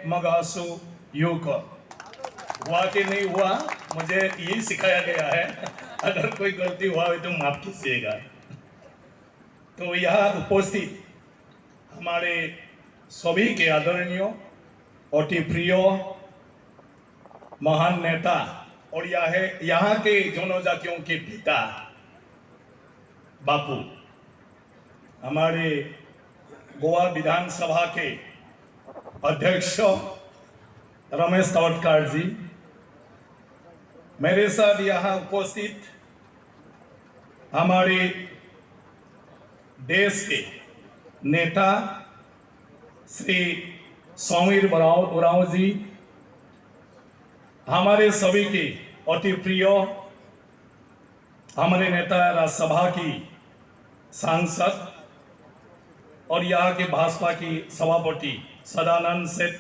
मगासु यूक हुआ कि नहीं हुआ, मुझे यही सिखाया गया है। अगर कोई गलती हुआ हो तो माफ कीजिएगा। तो यहाँ उपस्थित हमारे सभी के आदरणीय अति प्रिय महान नेता और यहाँ के जनजातियों के पिता बापू, हमारे गोवा विधानसभा के अध्यक्ष रमेश तवटकर जी, मेरे साथ यहाँ उपस्थित हमारे देश के नेता श्री समीर उरांव जी, हमारे सभी के अति प्रिय हमारे नेता राज्यसभा की सांसद और यहाँ के भाजपा की सभापति सदानंद सेठ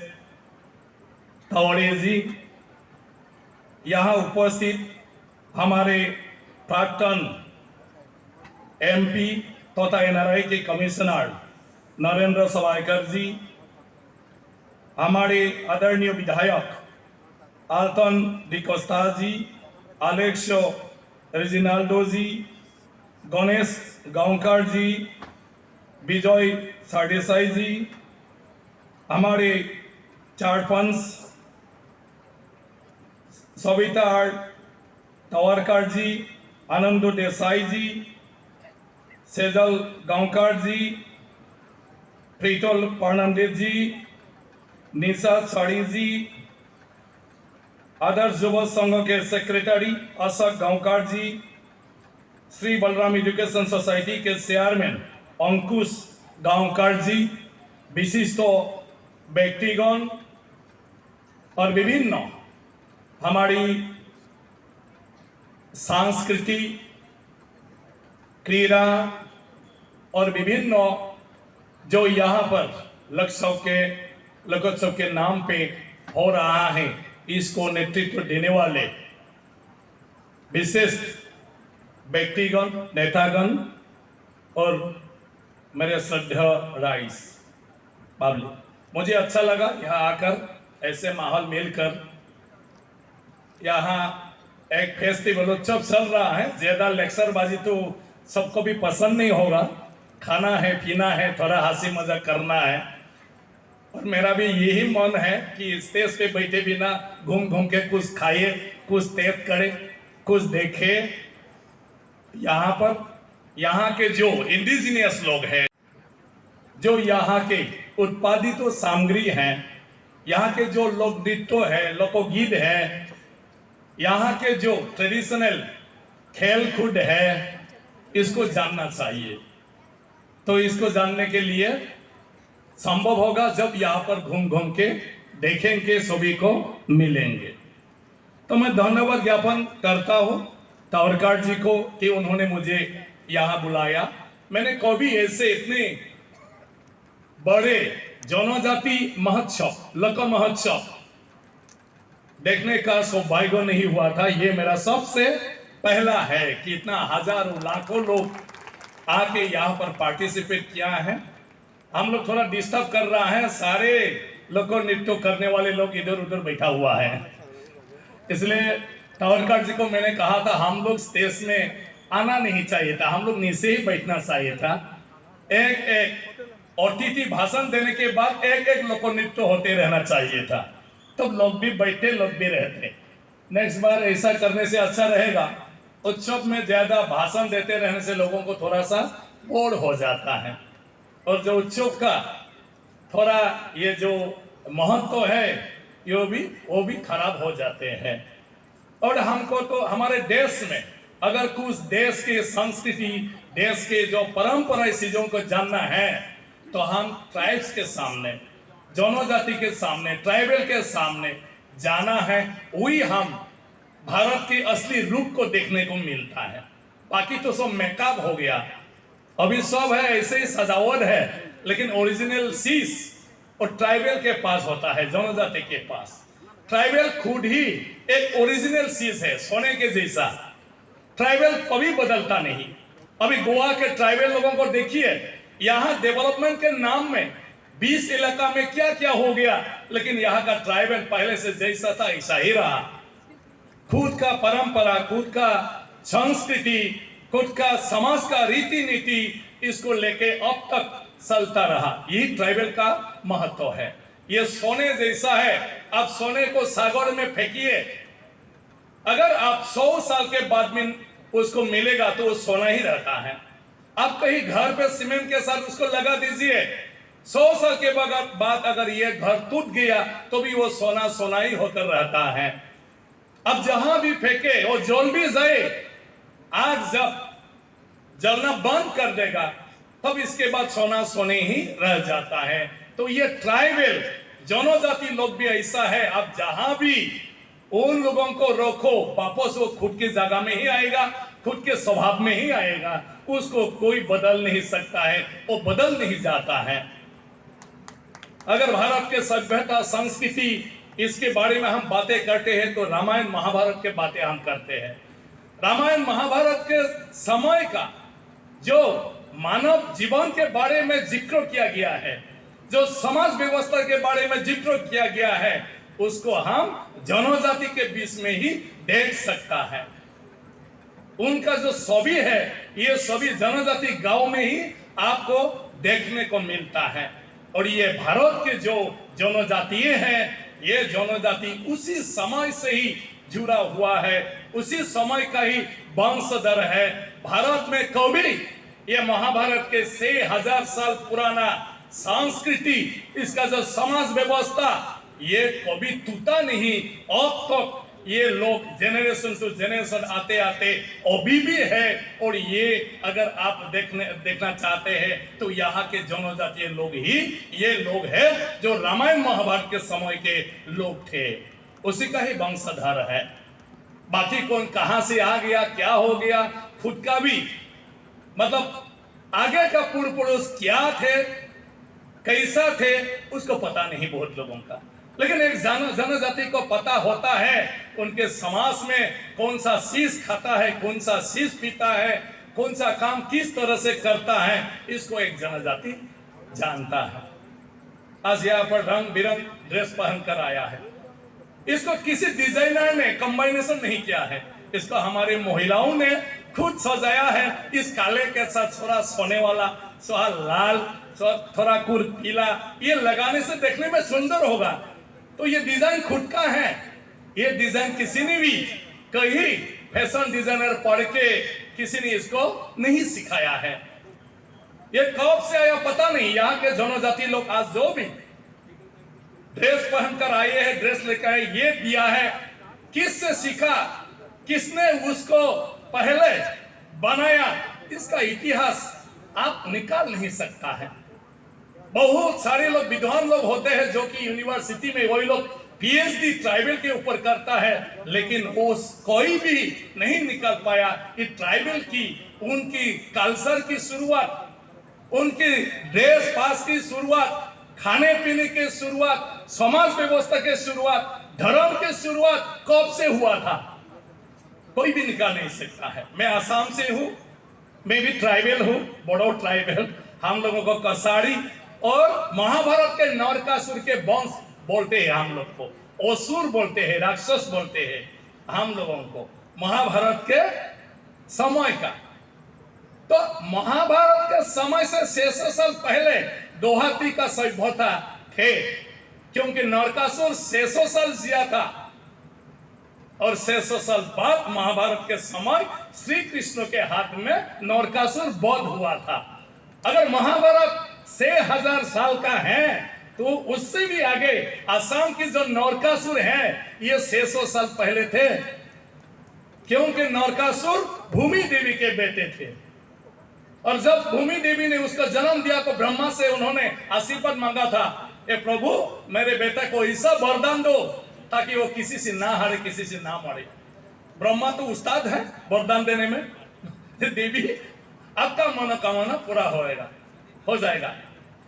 तवड़े जी, यहाँ उपस्थित हमारे प्राक्तन एमपी तथा एनआरआई के कमिश्नर नरेंद्र सवाईकर जी, हमारे आदरणीय विधायक आल्टन डिकोस्टा जी, अलेक्स रेजिनाल्डो जी, गणेश गांवकर जी, विजय सरदेसाई जी, हमारे चारपंच सविता तवरकर जी, आनंदो देसाई जी, सेजल गांवकर जी, प्रीतल फर्नांडिस जी, निशा छड़ी जी, आदर्श युवा संघ के सेक्रेटरी अशोक गांवकर जी, श्री बलराम एजुकेशन सोसाइटी के चेयरमैन अंकुश गांवकर जी, विशिष्ट व्यक्तिगण और विभिन्न हमारी संस्कृति, क्रीड़ा और विभिन्न जो यहाँ पर लोकोत्सव के नाम पे हो रहा है, इसको नेतृत्व देने वाले विशेष व्यक्तिगण, नेतागण और मेरे श्रद्धा राइस बाबली, मुझे अच्छा लगा यहाँ आकर ऐसे माहौल मिलकर। यहाँ एक फेस्टिवल उत्सव चल रहा है, ज्यादा लेक्चरबाजी तो सबको भी पसंद नहीं होगा, खाना है, पीना है, थोड़ा हंसी मजाक करना है। और मेरा भी यही मन है कि स्टेज पे बैठे बिना घूम घूम के कुछ खाइए, कुछ टेस्ट करे, कुछ देखे। यहाँ के जो इंडिजिनियस लोग हैं, जो यहाँ के उत्पादित सामग्री हैं, यहाँ के जो लोक नृत्य है, लोकगीत है, यहाँ के जो ट्रेडिशनल खेल कूद है, इसको जानना चाहिए। तो इसको जानने के लिए संभव होगा जब यहाँ पर घूम घूम के देखेंगे, सभी को मिलेंगे। तो मैं धन्यवाद ज्ञापन करता हूँ तवरकर जी को कि उन्होंने मुझे यहाँ बुलाया। मैंने कभी ऐसे इतने बड़े जनजाति महोत्सव, लोक महोत्सव देखने का सौभाग्य नहीं हुआ था। ये मेरा सबसे पहला है कि इतना हजारों लाखों लोग आके यहाँ पर पार्टिसिपेट किया है। हम लोग थोड़ा डिस्टर्ब कर रहा है, सारे लोक नृत्य करने वाले लोग इधर उधर बैठा हुआ है, इसलिए तवरकर जी को मैंने कहा था हम लोग स्टेज में आना नहीं चाहिए था, हम लोग नीचे ही बैठना चाहिए था। एक अतिथि भाषण देने के बाद एक लोक नृत्य होते रहना चाहिए था, तब लोग भी बैठे, लोग भी रहते। नेक्स्ट बार ऐसा करने से अच्छा रहेगा। उत्सव में ज्यादा भाषण देते रहने से लोगों को थोड़ा सा बोर हो जाता है, और जो उत्सव का थोड़ा ये जो महत्व है वो भी खराब हो जाते हैं। और हमको तो हमारे देश में अगर कुछ देश के संस्कृति, देश के जो परंपरा चीजों को जानना है, तो हम ट्राइब्स के सामने, जनजाति के सामने, ट्राइबल के सामने जाना है। वही हम भारत के असली रूप को देखने को मिलता है। बाकी तो सब मेकअप हो गया, अभी सब है ऐसे ही सजावट है, लेकिन ओरिजिनल चीज और ट्राइबल के पास होता है, जनजाति के पास। ट्राइबल खुद ही एक ओरिजिनल चीज है, सोने के जैसा। ट्राइबल कभी बदलता नहीं। अभी गोवा के ट्राइबल लोगों को देखिए, यहाँ डेवलपमेंट के नाम में 20 इलाका में क्या क्या हो गया, लेकिन यहाँ का ट्राइबल पहले से जैसा था ऐसा ही रहा। खुद का परंपरा, खुद का संस्कृति, खुद का समाज का रीति नीति, इसको लेके अब तक चलता रहा। यही ट्राइबल का महत्व है। ये सोने जैसा है। आप सोने को सागर में फेंकिए, अगर आप 100 साल के बाद में उसको मिलेगा तो वो सोना ही रहता है। आप कहीं घर पे सीमेंट के साथ उसको लगा दीजिए, 100 साल के बाद अगर ये घर टूट गया तो भी वो सोना सोना ही होकर रहता है। अब जहां भी फेंके वो जल भी जाए, आग जब जलना बंद कर देगा तब इसके बाद सोना सोने ही रह जाता है। तो ये ट्राइबल जनजाति लोग भी ऐसा है। अब जहां भी उन लोगों को रोको, वापस वो खुद की जगह में ही आएगा, खुद के स्वभाव में ही आएगा। उसको कोई बदल नहीं सकता है, वो बदल नहीं जाता है। अगर भारत के सभ्यता संस्कृति इसके बारे में हम बातें करते हैं तो रामायण महाभारत के बातें हम करते हैं। रामायण महाभारत के समय का जो मानव जीवन के बारे में जिक्र किया गया है, जो समाज व्यवस्था के बारे में जिक्र किया गया है, उसको हम जनजाति के बीच में ही देख सकता है। उनका जो छवि है, ये सभी जनजाति गांव में ही आपको देखने को मिलता है। और ये भारत के जो जनजाति हैं, ये जनजाति उसी समय से ही जुड़ा हुआ है, उसी समय का ही वंशधर है। भारत में कभी ये महाभारत के 6000 साल पुराना संस्कृति, इसका जो समाज व्यवस्था, ये कभी टूटा नहीं। अब तक ये लोग जेनरेशन टू जेनरेशन आते आते अभी भी है। और ये अगर आप देखना चाहते हैं तो यहाँ के जनजातीय लोग ही ये लोग हैं जो रामायण महाभारत के समय के लोग थे, उसी का ही वंशधर है। बाकी कौन कहां से आ गया, क्या हो गया, खुद का भी मतलब आगे का पूर्व पुरुष क्या थे, कैसा थे, उसको पता नहीं बहुत लोगों का। लेकिन एक जनजाति को पता होता है उनके समाज में कौन सा चीज खाता है, कौन सा चीज पीता है, कौन सा काम किस तरह से करता है, इसको एक जनजाति जानता है। आज यहाँ पर रंग बिरंग ड्रेस पहनकर आया है। इसको किसी डिजाइनर ने कॉम्बिनेशन नहीं किया है, इसको हमारी महिलाओं ने खुद सजाया है। इस काले के साथ थोड़ा सोने वाला, थोड़ा लाल, थोड़ा कुर पीला, ये लगाने से देखने में सुंदर होगा। तो ये डिजाइन खुद का है। ये डिजाइन किसी ने भी कहीं फैशन डिजाइनर पढ़ के किसी ने इसको नहीं सिखाया है। ये कब से आया पता नहीं। यहाँ के जनजाति लोग आज जो भी ड्रेस पहनकर आए हैं, ड्रेस लेकर आए, ये दिया है, किससे सीखा, किसने उसको पहले बनाया, इसका इतिहास आप निकाल नहीं सकता है। बहुत सारे लोग विद्वान लोग होते हैं जो कि यूनिवर्सिटी में वही लोग पीएचडी ट्राइबल के ऊपर करता है, लेकिन वो कोई भी नहीं निकल पाया कि ट्राइबल की, उनकी कल्चर की शुरुआत, उनकी ड्रेस पास की शुरुआत, खाने पीने की शुरुआत, समाज व्यवस्था की शुरुआत, धर्म की शुरुआत कब से हुआ था, कोई भी निकाल नहीं सकता है। मैं आसाम से हूँ, मैं भी ट्राइबल हूँ, बोडो ट्राइबल। हम लोगों को कसारी और महाभारत के नरकासुर के वंश बोलते हैं, हम लोग को असुर बोलते हैं, राक्षस बोलते हैं हम लोगों को, महाभारत के समय का। तो महाभारत के समय से 600 साल पहले दोहाती का सभ्यता थे, क्योंकि नरकासुर 600 साल जिया था। और 600 साल बाद महाभारत के समय श्री कृष्ण के हाथ में नरकासुर वध हुआ था। अगर महाभारत 6000 साल का है तो उससे भी आगे असम की जो नरकासुर है, ये 600 साल पहले थे, क्योंकि नरकासुर भूमि देवी के बेटे थे। और जब भूमि देवी ने उसका जन्म दिया तो ब्रह्मा से उन्होंने आशीर्वाद मांगा था, ए प्रभु मेरे बेटा को ऐसा वरदान दो ताकि वो किसी से ना हारे, किसी से ना मरे। ब्रह्मा तो उस्ताद है वरदान देने में। देवी आपका मनोकामना पूरा हो जाएगा।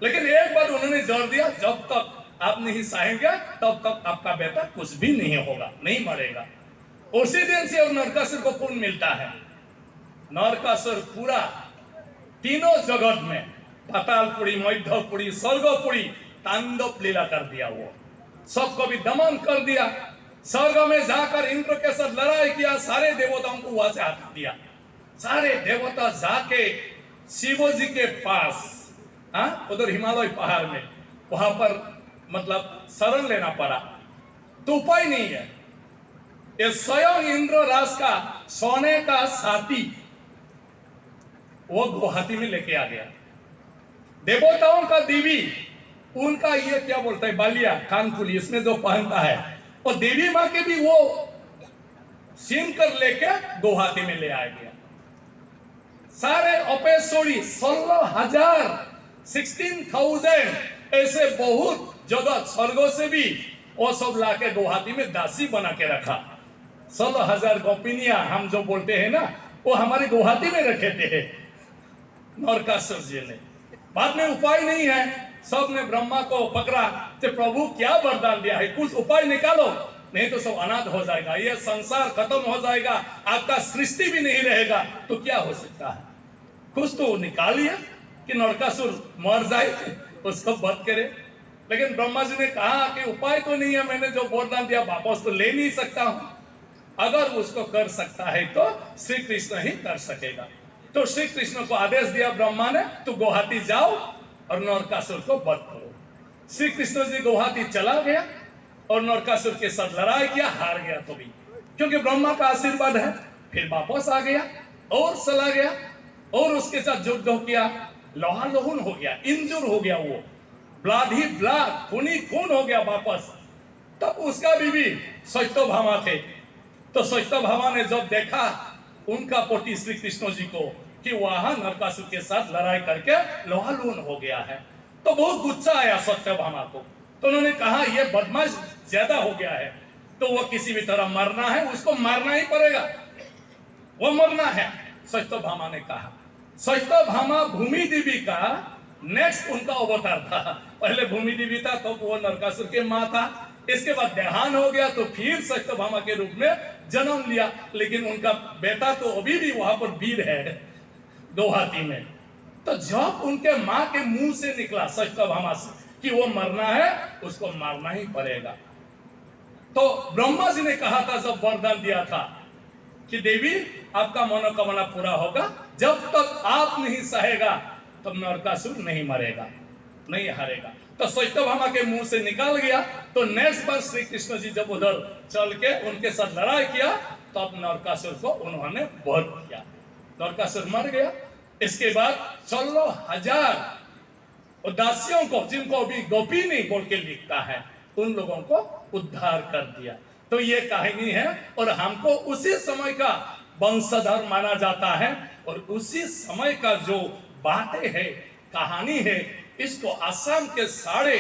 लेकिन एक बार उन्होंने जोर दिया, जब तक आप नहीं चाहेंगे तब तक आपका बेटा कुछ भी नहीं होगा, नहीं मरेगा। उसी दिन से नरकासुर को पुण्य मिलता है। नरकासुर पूरा तीनों जगत में पातालपुरी, मध्यपुरी, स्वर्गपुरी तांडव लीला कर दिया। वो सबको भी दमन कर दिया। स्वर्ग में जाकर इंद्र के साथ लड़ाई किया, सारे देवताओं को वहां से हटा दिया। सारे देवता जाके शिव जी के पास, उधर हिमालय पहाड़ में, वहां पर मतलब शरण लेना पड़ा। तो उपाय नहीं है। ये स्वयं इंद्र राज का सोने का साथी वो गुवाहाटी में लेके आ गया। देवताओं का देवी, उनका ये क्या बोलता है, बालिया, कानफुली, इसमें जो पहनता है, और देवी माँ के भी वो सीन कर लेके गुवाहाटी में ले आ गया। सारे ऑपेसोरी 16,000 ऐसे बहुत जगह स्वर्गों से भी वो सब लाके गुवाहाटी में दासी बना के रखा। 16,000 गोपिनियां हम जो बोलते हैं ना, वो हमारे गुवाहाटी में रखे थे नरकासुर जी ने। बाद में उपाय नहीं है, सब ने ब्रह्मा को पकड़ा, तो प्रभु क्या वरदान दिया है, कुछ उपाय निकालो, नहीं तो सब अनाथ हो जाएगा, ये संसार खत्म हो जाएगा, आपका सृष्टि भी नहीं रहेगा। तो क्या हो सकता है, कुछ तो निकालिए कि नरकासुर मर जाए, उसको वध करे। लेकिन ब्रह्मा जी ने कहा कि उपाय तो नहीं है, मैंने जो वरदान दिया वापस तो ले नहीं सकता हूं। अगर उसको कर सकता है तो श्री कृष्ण ही कर सकेगा। तो श्री कृष्ण को आदेश दिया ब्रह्मा ने, तो गुवाहाटी जाओ और नरकासुर को वध करो। श्री कृष्ण जी गुवाहाटी चला गया और नरकासुर के साथ लड़ाई किया, हार गया तो भी, क्योंकि ब्रह्मा का आशीर्वाद है। फिर वापस आ गया और चला गया और उसके साथ युद्ध किया, लोहालोहन हो गया, इंजुर हो गया, वो ब्लड ही ब्लड, खूनी खून हो गया वापस। तब उसका बीवी सत्यभामा थे, तो सत्यभामा ने जब देखा उनका पति श्री कृष्ण जी को कि वहां नरकासुर के साथ लड़ाई करके लोहालोहन हो गया है, तो बहुत गुस्सा आया सत्यभामा को। तो उन्होंने कहा ये बदमाश ज्यादा हो गया है, तो वो किसी भी तरह मरना है, उसको मारना ही पड़ेगा, वो मरना है। सत्यभामा ने कहा। सत्यभामा भूमि देवी का नेक्स्ट उनका अवतार था। पहले भूमि देवी था तो वो नरकासुर के माँ था, इसके बाद देहांत हो गया तो फिर सत्यभामा के रूप में जन्म लिया। लेकिन उनका बेटा तो अभी भी वहां पर वीर है गुवाहाटी में। तो जब उनके माँ के मुंह से निकला सत्यभामा से कि वो मरना है, उसको मारना ही पड़ेगा, तो ब्रह्मा जी ने कहा था, जब वरदान दिया था कि देवी आपका मनोकामना पूरा होगा, जब तक आप नहीं सहेगा तब नरकासुर नहीं मरेगा, नहीं हारेगा। तो सत्यभामा के मुंह से निकल गया। तो नेक्स्ट बार श्री कृष्ण जी जब उधर चल के उनके साथ लड़ाई किया, तो अब नरकासुर को उन्होंने वध किया, नरकासुर मर गया। इसके बाद 16,000 दासियों को, जिनको अभी गोपी नहीं बोल के लिखता है, उन लोगों को उद्धार कर दिया। तो ये कहानी है और हमको उसी समय का वंशधर माना जाता है और उसी समय का जो बातें है, कहानी है, इसको असम के सारे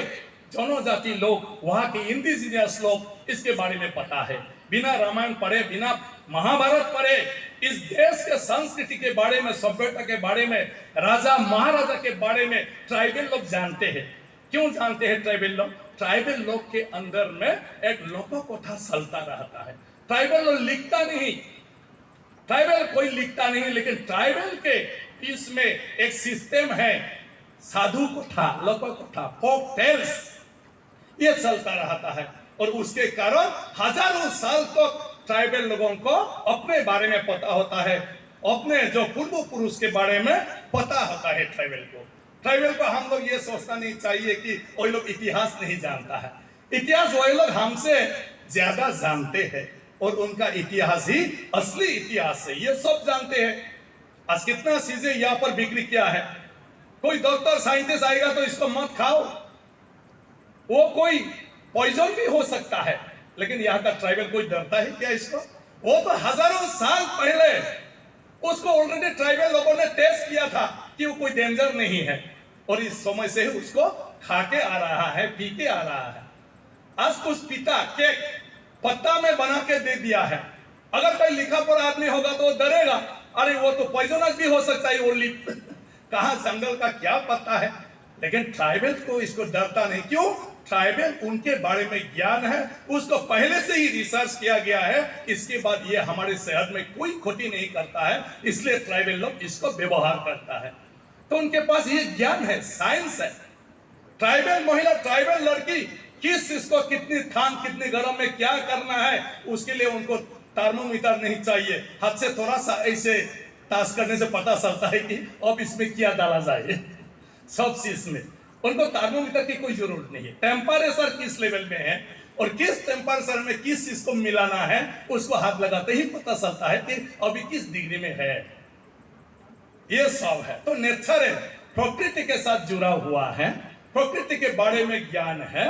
जनजाति लोग, वहां के इंडिजिनियस लोग इसके बारे में पता है। बिना रामायण पढ़े, बिना महाभारत पढ़े, इस देश के संस्कृति के बारे में, सभ्यता के बारे में, राजा महाराजा के बारे में ट्राइबल लोग जानते हैं। क्यों जानते हैं ट्राइबल लोग? ट्राइबल लोग के अंदर में एक लोककथा चलता रहता है। ट्राइबल लोग लिखता नहीं, ट्राइबल कोई लिखता नहीं, लेकिन ट्राइबल के इसमें एक सिस्टम है, साधु कथा, लोककथा, फोक टेल्स, ये चलता रहता है। और उसके कारण हजारों साल तक ट्राइबल लोगों को अपने बारे में पता होता है, अपने जो पूर्व पुरुष के बारे में पता होता है। ट्राइबल को हम लोग ये सोचना नहीं चाहिए कि वही लोग इतिहास नहीं जानता है। इतिहास वही लोग हमसे ज्यादा जानते हैं और उनका इतिहास ही असली इतिहास है, ये सब जानते हैं। आज कितना चीजें यहाँ पर बिक्री किया है। कोई डॉक्टर साइंटिस्ट आएगा तो इसको मत खाओ, वो कोई पॉइजन भी हो सकता है, लेकिन यहाँ का ट्राइबल कोई डरता है क्या इसको? वो तो हजारों साल पहले उसको ऑलरेडी ट्राइबल लोगों ने टेस्ट किया था कि वो कोई डेंजर नहीं है, और इस समय से ही उसको खा के आ रहा है, पी के आ रहा है। आज कुछ पिता केक पत्ता में बना के दे दिया है, अगर कोई लिखा पर आदमी होगा तो वो डरेगा, अरे वो तो पॉइजनस भी हो सकता है, वो कहाँ जंगल का क्या पता है। लेकिन ट्राइबल को इसको डरता नहीं। क्यों? ट्राइबल उनके बारे में ज्ञान है, उसको पहले से ही रिसर्च किया गया है, इसके बाद ये हमारे सेहत में कोई क्षति नहीं करता है, इसलिए ट्राइबल लोग इसको व्यवहार करता है। तो उनके पास ये ज्ञान है, साइंस है। ट्राइबल महिला, ट्राइबल लड़की किस इसको कितनी ठंड कितनी गर्म में क्या करना है, उसके लिए उनको थर्मोमीटर नहीं चाहिए। हाथ से थोड़ा सा ऐसे टास्क करने से पता चलता है कि अब इसमें क्या डाला जाए। सब चीज में उनको थर्मोमीटर की कोई जरूरत नहीं है। टेम्परेचर किस लेवल में है और किस टेम्परेचर में किस चीज को मिलाना है, उसको हाथ लगाते ही पता चलता है कि अभी किस डिग्री में है। ये सब है। तो नेचर है, प्रकृति के साथ जुड़ा हुआ है, प्रकृति के बारे में ज्ञान है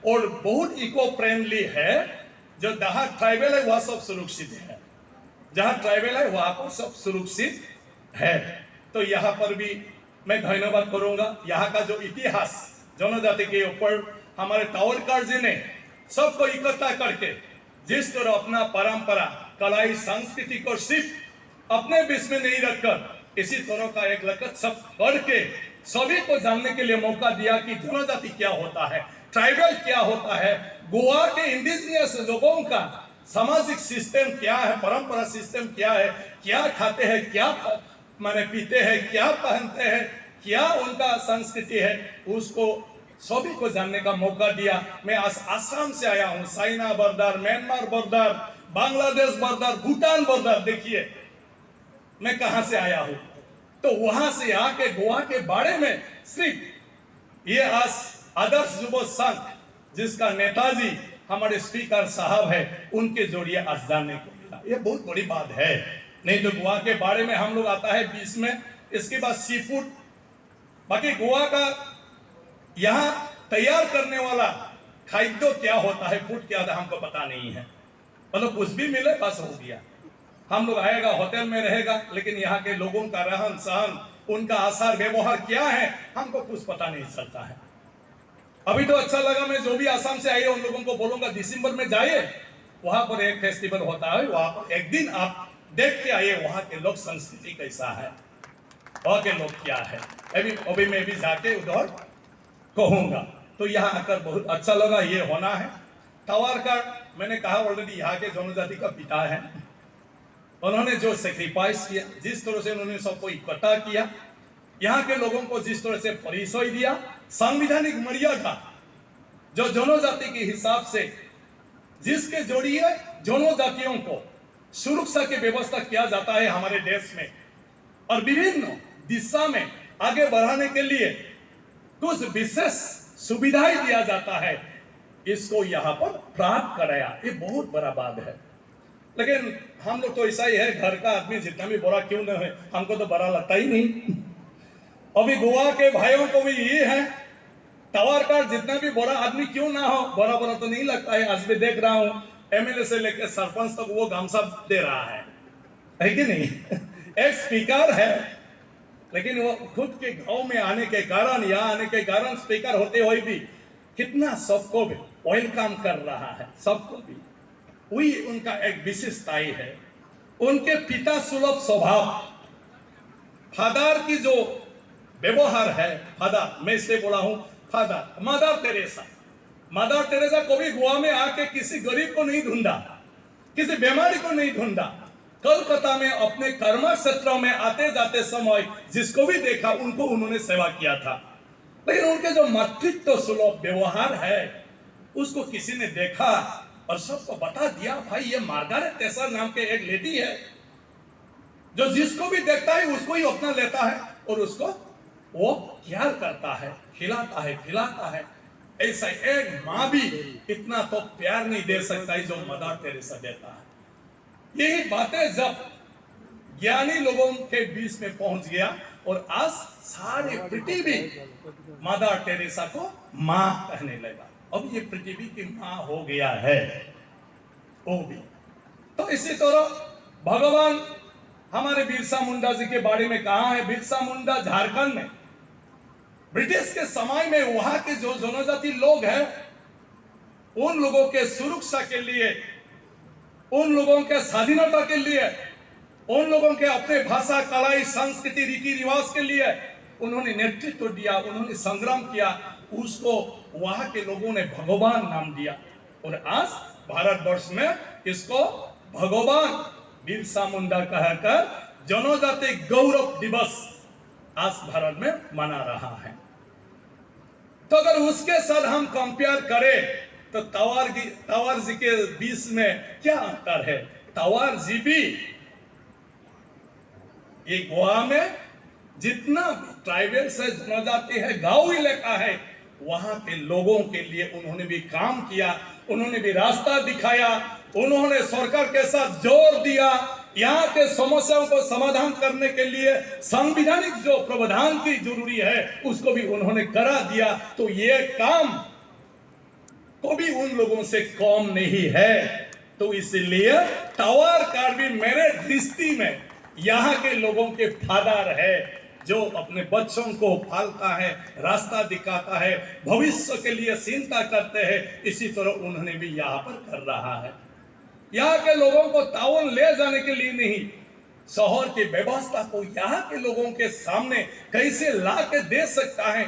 और बहुत इको फ्रेंडली है। जो जहां ट्राइबल है वह सब सुरक्षित है, जहां ट्राइबल है वहां पर सब सुरक्षित है। तो यहाँ पर भी मैं धन्यवाद करूंगा। यहाँ का जो इतिहास जनजाति के ऊपर हमारे टावरकर जी ने सबको इकट्ठा करके जिस तरह अपना परंपरा कलाई संस्कृति को सिर्फ अपने बीच में नहीं रखकर इसी तरह का एक लक्ष्य सब करके सभी को जानने के लिए मौका दिया कि जनजाति क्या होता है, ट्राइबल क्या होता है, गोवा के इंडिजिनियस लोगों का सामाजिक सिस्टम क्या है, परंपरा सिस्टम क्या है, क्या खाते हैं, क्या माने पीते हैं, क्या पहनते हैं, क्या उनका संस्कृति है, उसको सभी को जानने का मौका दिया। मैं आसाम से आया हूँ, China border, Myanmar border, Bangladesh border, Bhutan border, देखिए मैं कहां से आया हूं। तो वहां से आके गोवा के बारे में सिर्फ ये आदर्श युवा संघ जिसका नेताजी हमारे स्पीकर साहब है, उनके जरिए आज जानने को मिला। ये बहुत बड़ी बात है। नहीं तो गोवा के बारे में हम लोग आता है बीच में, इसके बाद सी फूड, बाकी गोवा का यहाँ तैयार करने वाला खाद्य क्या होता है, फूड क्या होता है, हमको पता नहीं है। मतलब कुछ भी मिले बस हो गया। हम लोग आएगा होटल में रहेगा, लेकिन यहाँ के लोगों का रहन सहन, उनका आचार व्यवहार क्या है, हमको कुछ पता नहीं चलता है। अभी तो अच्छा लगा, मैं जो भी आसाम से आए उन लोगों को बोलूंगा दिसंबर में जाइए, वहां पर एक फेस्टिवल होता है, वहां पर एक दिन आप देख के आइए वहां के लोग संस्कृति कैसा है, वहां के लोग क्या है। अभी मैं भी जाके उधर कहूंगा। तो यहाँ आकर बहुत अच्छा लगा। ये होना है टावरकर, मैंने कहा ऑलरेडी यहाँ के जनजाति का पिता है। उन्होंने जो सेक्रीफाइस किया, जिस तरह से उन्होंने सबको इकट्ठा किया, यहाँ के लोगों को जिस तरह से परिचय दिया, संवैधानिक मर्यादा जो जनजाति के हिसाब से जिसके जरिए जनजातियों को सुरक्षा की व्यवस्था किया जाता है हमारे देश में, और विभिन्न दिशा में आगे बढ़ाने के लिए कुछ विशेष सुविधाएं दिया जाता है, इसको यहाँ पर प्राप्त कराया। ये बहुत बड़ा बात है। लेकिन हम लोग तो ऐसा ही है, घर का आदमी जितना भी बड़ा क्यों न है, हमको तो बड़ा लगता ही नहीं। अभी गोवा के भाइयों को भी ये है, टावरकर जितना भी बड़ा आदमी क्यों ना हो, बड़ा बड़ा तो नहीं लगता है। आज भी देख रहा हूँ एमएलए से लेकर सरपंच तक वो गामसा दे रहा है कि नहीं। एक स्पीकर है, लेकिन वो खुद के गांव में आने के कारण, यहाँ आने के कारण स्पीकर होते हुए भी कितना सबको भी वेलकम कर रहा है, सबको भी। वही उनका एक विशेषताई है। उनके पिता सुलभ स्वभाव, फादर की जो व्यवहार है, फादर मैं इसलिए बोला हूं father, mother Teresa. Mother Teresa कभी गोवा में आके किसी गरीब को नहीं ढूंढा, किसी बीमारी को नहीं ढूंढा। कलकत्ता में अपने कर्म क्षेत्र में आते जाते समय जिसको भी देखा उनको उन्होंने सेवा किया था। लेकिन उनके जो मातृत्व सुलभ व्यवहार है, उसको किसी ने देखा और सबको बता दिया, भाई ये मार्गारेट टेसर नाम के एक लेडी है जो जिसको भी देखता है उसको ही अपना लेता है और उसको वो प्यार करता है, खिलाता है, पिलाता है। ऐसा एक माँ भी इतना तो प्यार नहीं दे सकता है जो मदर टेरेसा देता है। यही बातें जब ज्ञानी लोगों के बीच में पहुंच गया और आज सारी पृथ्वी मदर टेरेसा को माँ कहने लगा। अब ये पृथ्वी की माँ हो गया है वो भी। तो इसी तरह भगवान हमारे बिरसा मुंडा जी के बारे में कहा है। बिरसा मुंडा झारखंड में ब्रिटिश के समय में वहां के जो जनजाति लोग हैं, उन लोगों के सुरक्षा के लिए, उन लोगों के स्वाधीनता के लिए, उन लोगों के अपने भाषा, कला, संस्कृति, रीति रिवाज के लिए उन्होंने नेतृत्व दिया, उन्होंने संग्राम किया। उसको वहां के लोगों ने भगवान नाम दिया और आज भारतवर्ष में इसको भगवान बिरसा मुंडा कहकर जनजाति गौरव दिवस आज भारत में मना रहा है। तो अगर उसके साथ हम कंपेयर करें तो तंवर जी के बीच में क्या अंतर है? तंवर जी भी ये गोवा में जितना ट्राइबल से जनजाति है, गांव इलाका है, वहां के लोगों के लिए उन्होंने भी काम किया, उन्होंने भी रास्ता दिखाया, उन्होंने सरकार के साथ जोर दिया, यहाँ के समस्याओं को समाधान करने के लिए संवैधानिक जो प्रावधान की जरूरी है उसको भी उन्होंने करा दिया। तो ये काम तो भी उन लोगों से कम नहीं है। तो इसलिए तंवर कार्बी मेरे दृष्टि में यहाँ के लोगों के फादर है, जो अपने बच्चों को पालता है, रास्ता दिखाता है, भविष्य के लिए चिंता करते हैं। इसी तरह उन्होंने भी यहाँ पर कर रहा है। यहाँ के लोगों को ताउन ले जाने के लिए नहीं, शहर की व्यवस्था को यहाँ के लोगों के सामने कैसे ला के दे सकता है,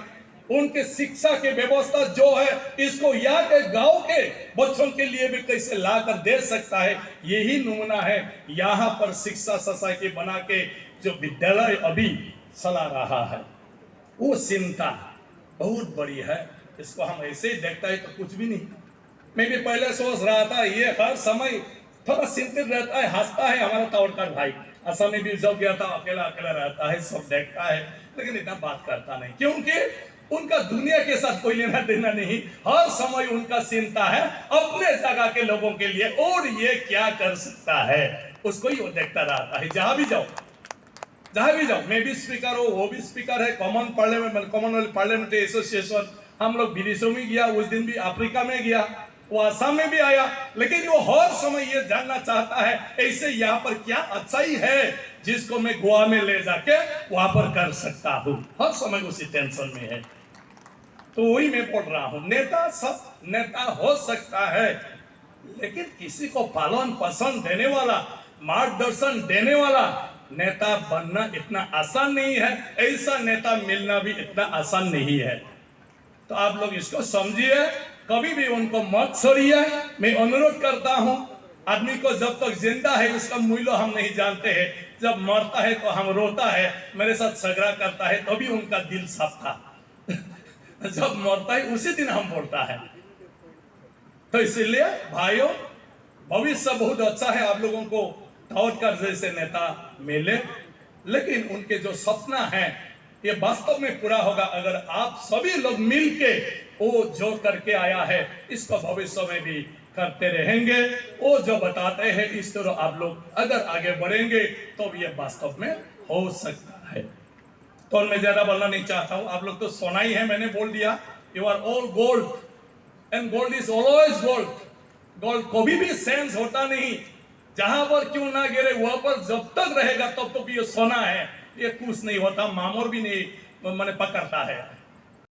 उनके शिक्षा की व्यवस्था जो है इसको यहाँ के गांव के बच्चों के लिए भी कैसे ला कर दे सकता है, यही नमूना है। यहाँ पर शिक्षा सोसाइटी बना के जो विद्यालय अभी चला रहा है, वो चिंता बहुत बड़ी है। इसको हम ऐसे ही देखता है तो कुछ भी नहीं। मैं भी पहले सोच रहा था ये हर समय थोड़ा चिंतित रहता है, हंसता है हमारा तंवर भाई। असम में भी जब गया था अकेला अकेला रहता है, सब देखता है लेकिन इतना बात करता नहीं, क्योंकि उनका दुनिया के साथ कोई लेना देना नहीं। हर समय उनका चिंता है अपने जगह के लोगों के लिए, और ये क्या कर सकता है उसको ही वो देखता रहता है। जहां भी जाओ मैं भी स्पीकर हूँ, वो भी स्पीकर है, कॉमनवेल्थ पार्लियामेंट्री एसोसिएशन। हम लोग विदेशों में गया, उस दिन भी अफ्रीका में गया, वो असम में भी आया, लेकिन वो हर समय ये जानना चाहता है ऐसे यहाँ पर क्या अच्छाई है जिसको मैं गोवा में ले जाके वहां पर कर सकता हूँ। हर समय उसी टेंशन में है। तो वही मैं बोल रहा हूँ, नेता सब नेता हो सकता है, लेकिन किसी को पालन पोषण देने वाला, मार्गदर्शन देने वाला नेता बनना इतना आसान नहीं है। ऐसा नेता मिलना भी इतना आसान नहीं है। तो आप लोग इसको समझिए, कभी भी उनको मत छोड़िए। मैं अनुरोध करता हूं, आदमी को जब तक जिंदा है उसका मूल्य हम नहीं जानते हैं, जब मरता है तो हम रोता है, मेरे साथ झगड़ा करता है तभी उनका दिल साफ था जब मरता है उसी दिन हम बोलता है। तो इसलिए भाइयों, भविष्य बहुत अच्छा है, आप लोगों को तंवर जैसे नेता मिले, लेकिन उनके जो सपना है ये वास्तव में पूरा होगा अगर आप सभी लोग मिलके वो जो करके आया है इसको भविष्य में भी करते रहेंगे। वो जो बताते हैं इस तरह आप लोग अगर आगे बढ़ेंगे तो ये वास्तव में हो सकता है। तो मैं ज्यादा बोलना नहीं चाहता हूँ, आप लोग तो सुना ही है, मैंने बोल दिया, you are all gold and gold is always gold. Gold कभी भी सेंस होता नहीं, जहां पर क्यों ना गिरे वहां पर जब तक रहेगा तब तो ये सोना है, ये कुछ नहीं होता, मामूर भी नहीं मैंने पकड़ता है।